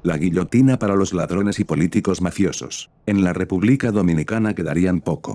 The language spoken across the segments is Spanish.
La guillotina para los ladrones y políticos mafiosos. En la República Dominicana quedarían poco.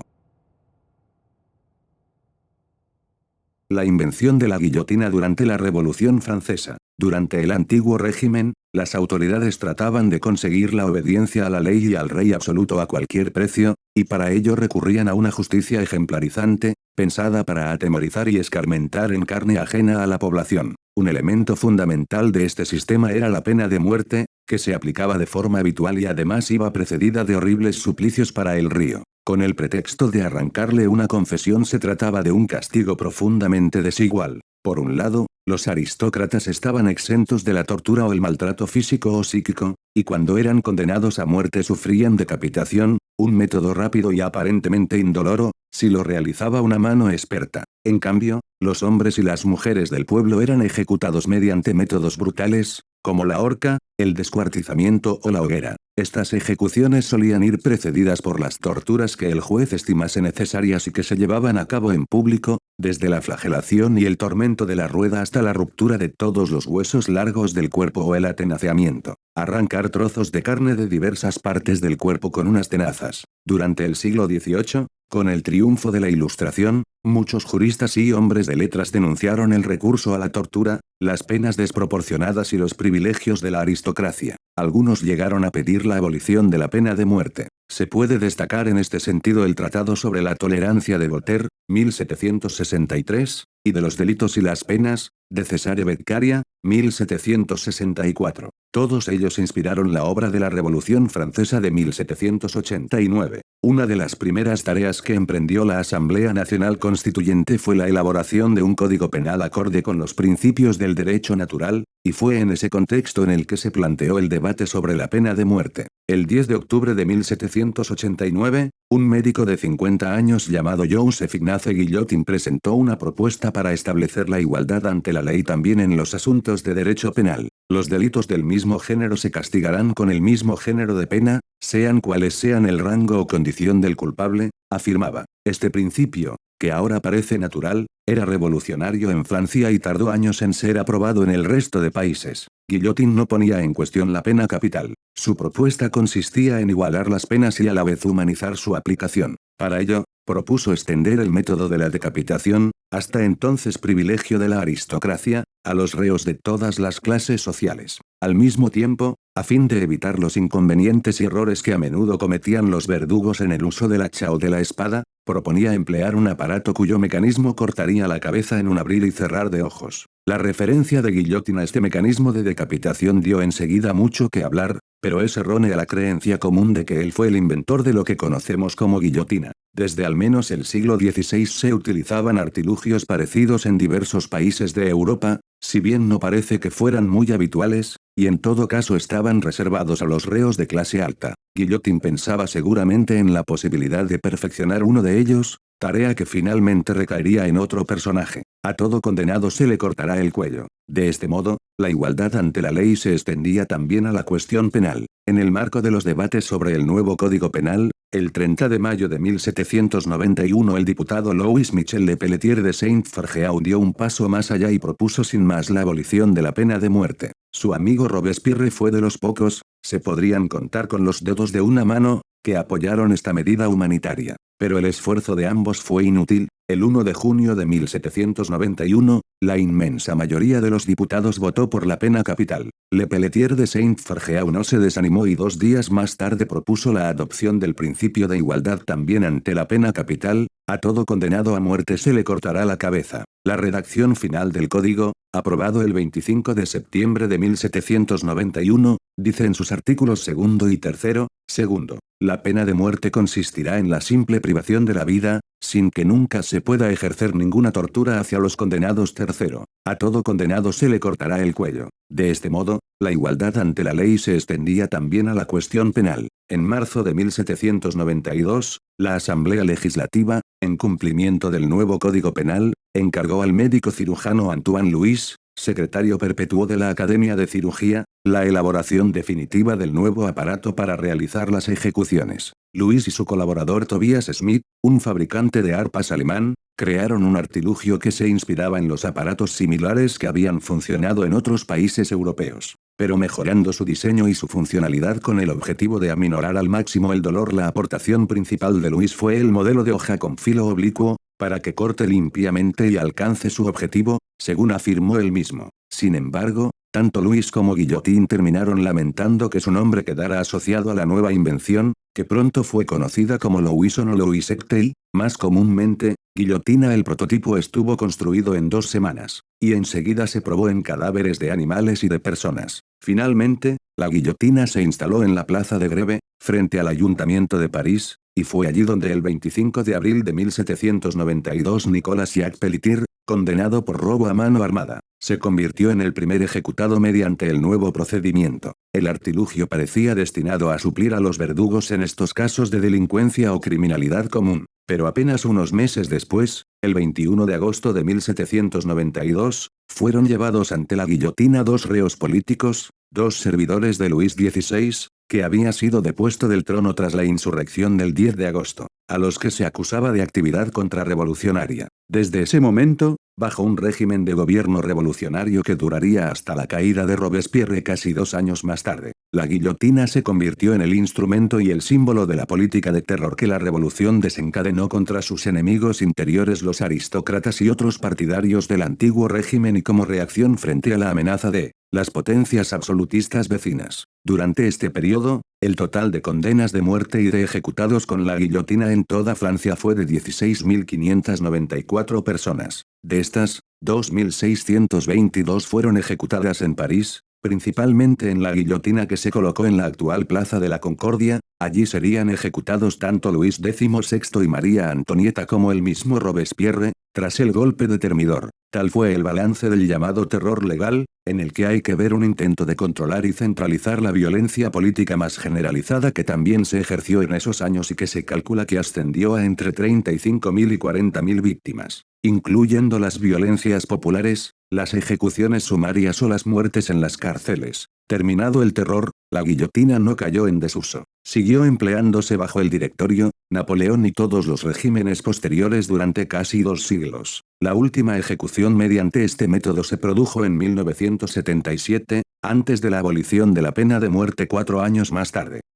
La invención de la guillotina durante la Revolución Francesa. Durante el antiguo régimen, las autoridades trataban de conseguir la obediencia a la ley y al rey absoluto a cualquier precio, y para ello recurrían a una justicia ejemplarizante, pensada para atemorizar y escarmentar en carne ajena a la población. Un elemento fundamental de este sistema era la pena de muerte, que se aplicaba de forma habitual y además iba precedida de horribles suplicios para el río. Con el pretexto de arrancarle una confesión se trataba de un castigo profundamente desigual. Por un lado, los aristócratas estaban exentos de la tortura o el maltrato físico o psíquico, y cuando eran condenados a muerte sufrían decapitación, un método rápido y aparentemente indoloro, si lo realizaba una mano experta. En cambio, los hombres y las mujeres del pueblo eran ejecutados mediante métodos brutales, como la horca, el descuartizamiento o la hoguera. Estas ejecuciones solían ir precedidas por las torturas que el juez estimase necesarias y que se llevaban a cabo en público, desde la flagelación y el tormento de la rueda hasta la ruptura de todos los huesos largos del cuerpo o el atenaceamiento. Arrancar trozos de carne de diversas partes del cuerpo con unas tenazas. Durante el siglo XVIII, con el triunfo de la Ilustración, muchos juristas y hombres de letras denunciaron el recurso a la tortura, las penas desproporcionadas y los privilegios de la aristocracia. Algunos llegaron a pedir la abolición de la pena de muerte. Se puede destacar en este sentido el Tratado sobre la Tolerancia de Voltaire, 1763, y de los delitos y las penas, de Cesare Beccaria, 1764. Todos ellos inspiraron la obra de la Revolución Francesa de 1789. Una de las primeras tareas que emprendió la Asamblea Nacional Constituyente fue la elaboración de un código penal acorde con los principios del derecho natural, y fue en ese contexto en el que se planteó el debate sobre la pena de muerte. El 10 de octubre de 1789, un médico de 50 años llamado Joseph Ignace Guillotin presentó una propuesta para establecer la igualdad ante la ley también en los asuntos de derecho penal. Los delitos del mismo género se castigarán con el mismo género de pena, sean cuales sean el rango o condición del culpable, afirmaba. Este principio, que ahora parece natural, era revolucionario en Francia y tardó años en ser aprobado en el resto de países. Guillotin no ponía en cuestión la pena capital. Su propuesta consistía en igualar las penas y a la vez humanizar su aplicación. Para ello, propuso extender el método de la decapitación, hasta entonces privilegio de la aristocracia, a los reos de todas las clases sociales. Al mismo tiempo, a fin de evitar los inconvenientes y errores que a menudo cometían los verdugos en el uso del hacha o de la espada, proponía emplear un aparato cuyo mecanismo cortaría la cabeza en un abrir y cerrar de ojos. La referencia de Guillotin a este mecanismo de decapitación dio enseguida mucho que hablar, pero es errónea la creencia común de que él fue el inventor de lo que conocemos como guillotina. Desde al menos el siglo XVI se utilizaban artilugios parecidos en diversos países de Europa, si bien no parece que fueran muy habituales, y en todo caso estaban reservados a los reos de clase alta. Guillotin pensaba seguramente en la posibilidad de perfeccionar uno de ellos, tarea que finalmente recaería en otro personaje. A todo condenado se le cortará el cuello. De este modo, la igualdad ante la ley se extendía también a la cuestión penal. En el marco de los debates sobre el nuevo Código Penal, el 30 de mayo de 1791 el diputado Louis Michel Le Pelletier de Saint-Fargeau dio un paso más allá y propuso sin más la abolición de la pena de muerte. Su amigo Robespierre fue de los pocos, se podrían contar con los dedos de una mano, que apoyaron esta medida humanitaria. Pero el esfuerzo de ambos fue inútil. El 1 de junio de 1791, la inmensa mayoría de los diputados votó por la pena capital. Le Pelletier de Saint-Fargeau no se desanimó y 2 días más tarde propuso la adopción del principio de igualdad también ante la pena capital. A todo condenado a muerte se le cortará la cabeza. La redacción final del código, aprobado el 25 de septiembre de 1791, dice en sus artículos segundo y tercero, segundo, la pena de muerte consistirá en la simple privación de la vida, sin que nunca se pueda ejercer ninguna tortura hacia los condenados. Tercero, a todo condenado se le cortará el cuello. De este modo, la igualdad ante la ley se extendía también a la cuestión penal. En marzo de 1792, la Asamblea Legislativa, en cumplimiento del nuevo Código Penal, encargó al médico cirujano Antoine Louis, secretario perpetuo de la Academia de Cirugía, la elaboración definitiva del nuevo aparato para realizar las ejecuciones. Louis y su colaborador Tobias Smith, un fabricante de arpas alemán, crearon un artilugio que se inspiraba en los aparatos similares que habían funcionado en otros países europeos. pero mejorando su diseño y su funcionalidad con el objetivo de aminorar al máximo el dolor. La aportación principal de Louis fue el modelo de hoja con filo oblicuo, para que corte limpiamente y alcance su objetivo, según afirmó él mismo. Sin embargo, tanto Louis como Guillotine terminaron lamentando que su nombre quedara asociado a la nueva invención, que pronto fue conocida como Louison o Louisette. Más comúnmente, guillotina. El prototipo estuvo construido en 2 semanas, y enseguida se probó en cadáveres de animales y de personas. Finalmente, la guillotina se instaló en la plaza de Greve, frente al Ayuntamiento de París, y fue allí donde el 25 de abril de 1792 Nicolas Jacques Pelletier, condenado por robo a mano armada, se convirtió en el primer ejecutado mediante el nuevo procedimiento. El artilugio parecía destinado a suplir a los verdugos en estos casos de delincuencia o criminalidad común, pero apenas unos meses después, el 21 de agosto de 1792, fueron llevados ante la guillotina 2 reos políticos, 2 servidores de Luis XVI, que había sido depuesto del trono tras la insurrección del 10 de agosto, a los que se acusaba de actividad contrarrevolucionaria. Desde ese momento, bajo un régimen de gobierno revolucionario que duraría hasta la caída de Robespierre casi 2 años más tarde, la guillotina se convirtió en el instrumento y el símbolo de la política de terror que la revolución desencadenó contra sus enemigos interiores, los aristócratas y otros partidarios del antiguo régimen, y como reacción frente a la amenaza de las potencias absolutistas vecinas. Durante este periodo, el total de condenas de muerte y de ejecutados con la guillotina en toda Francia fue de 16.594 personas. De estas, 2.622 fueron ejecutadas en París, principalmente en la guillotina que se colocó en la actual Plaza de la Concordia. Allí serían ejecutados tanto Luis XVI y María Antonieta como el mismo Robespierre, tras el golpe de Thermidor. Tal fue el balance del llamado terror legal, en el que hay que ver un intento de controlar y centralizar la violencia política más generalizada que también se ejerció en esos años y que se calcula que ascendió a entre 35.000 y 40.000 víctimas, incluyendo las violencias populares, las ejecuciones sumarias o las muertes en las cárceles. Terminado el terror, la guillotina no cayó en desuso. Siguió empleándose bajo el Directorio, Napoleón y todos los regímenes posteriores durante casi 2 siglos. La última ejecución mediante este método se produjo en 1977, antes de la abolición de la pena de muerte 4 años más tarde.